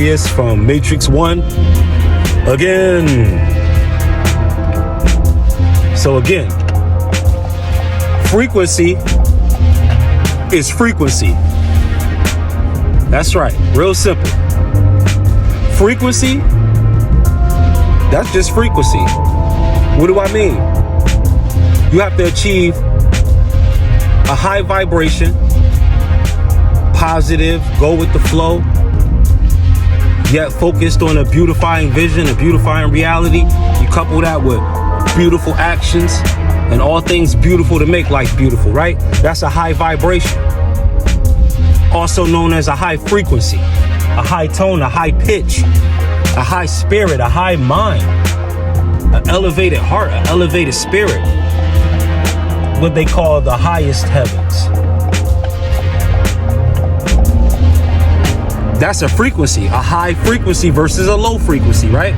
Morpheus from Matrix 1 again. So again, frequency is frequency. That's right, real simple. Frequency, that's just frequency. What do I mean? You have to achieve a high vibration, positive, go with the flow, yet focused on a beautifying vision, a beautifying reality. You couple that with beautiful actions and all things beautiful to make life beautiful, right? That's a high vibration. Also known as a high frequency, a high tone, a high pitch, a high spirit, a high mind, an elevated heart, an elevated spirit. What they call the highest heavens. That's a frequency, a high frequency versus a low frequency, right?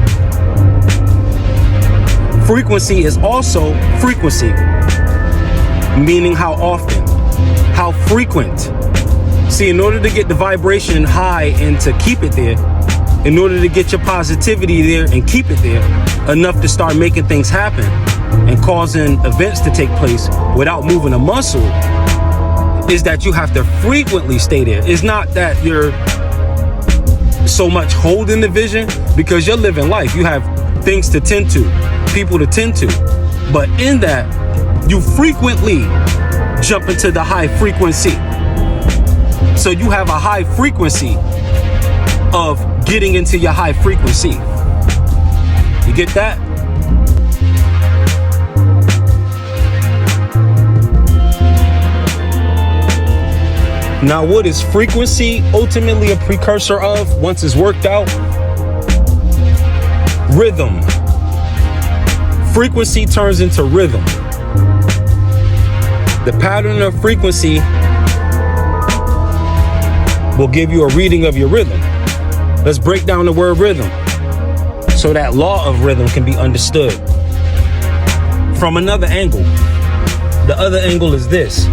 Frequency is also frequency, meaning how often, how frequent. See, in order to get the vibration high and to keep it there, in order to get your positivity there and keep it there, enough to start making things happen and causing events to take place without moving a muscle, is that you have to frequently stay there. It's not that you're so much holding the vision, because you're living life. You have things to tend to, people to tend to. But in that, you frequently jump into the high frequency. So you have a high frequency of getting into your high frequency. You get that? Now, what is frequency ultimately a precursor of once it's worked out? Rhythm. Frequency turns into rhythm. The pattern of frequency will give you a reading of your rhythm. Let's break down the word rhythm so that law of rhythm can be understood from another angle. The other angle is this.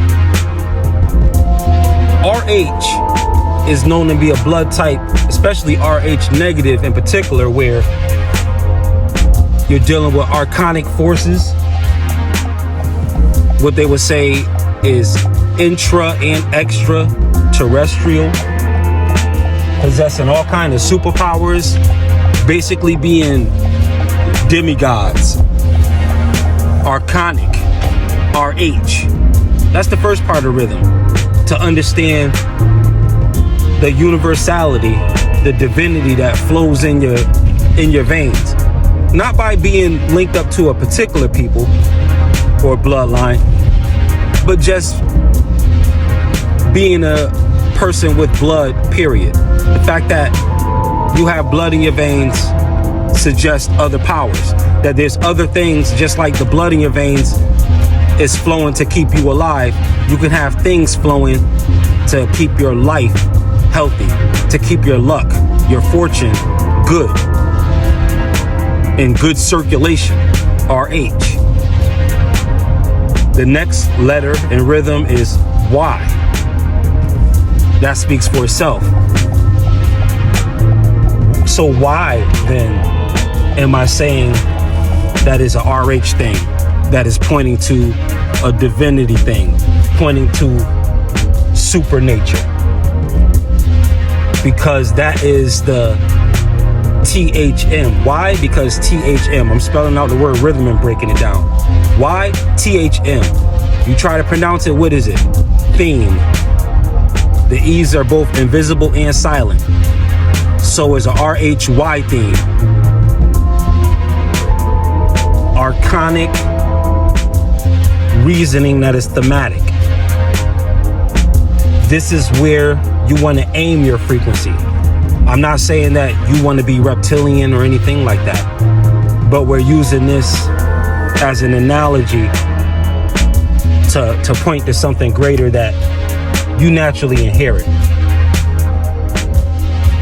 RH is known to be a blood type, especially RH negative in particular, where you're dealing with archonic forces. What they would say is intra and extra terrestrial, possessing all kinds of superpowers, basically being demigods. Archonic, RH. That's the first part of rhythm. To understand the universality, the divinity that flows in your veins. Not by being linked up to a particular people or bloodline, but just being a person with blood, period. The fact that you have blood in your veins suggests other powers, that there's other things, just like the blood in your veins is flowing to keep you alive. You can have things flowing to keep your life healthy, to keep your luck, your fortune good, in good circulation. RH. The next letter in rhythm is Y. That speaks for itself. So why then am I saying that is a RH thing, that is pointing to a divinity thing, pointing to supernature? Because that is the THM. Why? Because THM. I'm spelling out the word rhythm and breaking it down. Why? THM. You try to pronounce it, what is it? Theme. The E's are both invisible and silent. So is a RHY theme. Archonic reasoning that is thematic. This is where you want to aim your frequency. I'm not saying that you want to be reptilian or anything like that, but we're using this as an analogy to point to something greater that you naturally inherit.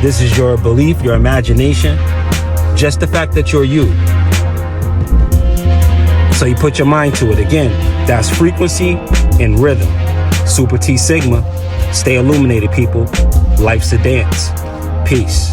This is your belief, your imagination, just the fact that you're you. So you put your mind to it. Again, that's frequency and rhythm. Super T Sigma. Stay illuminated, people. Life's a dance. Peace.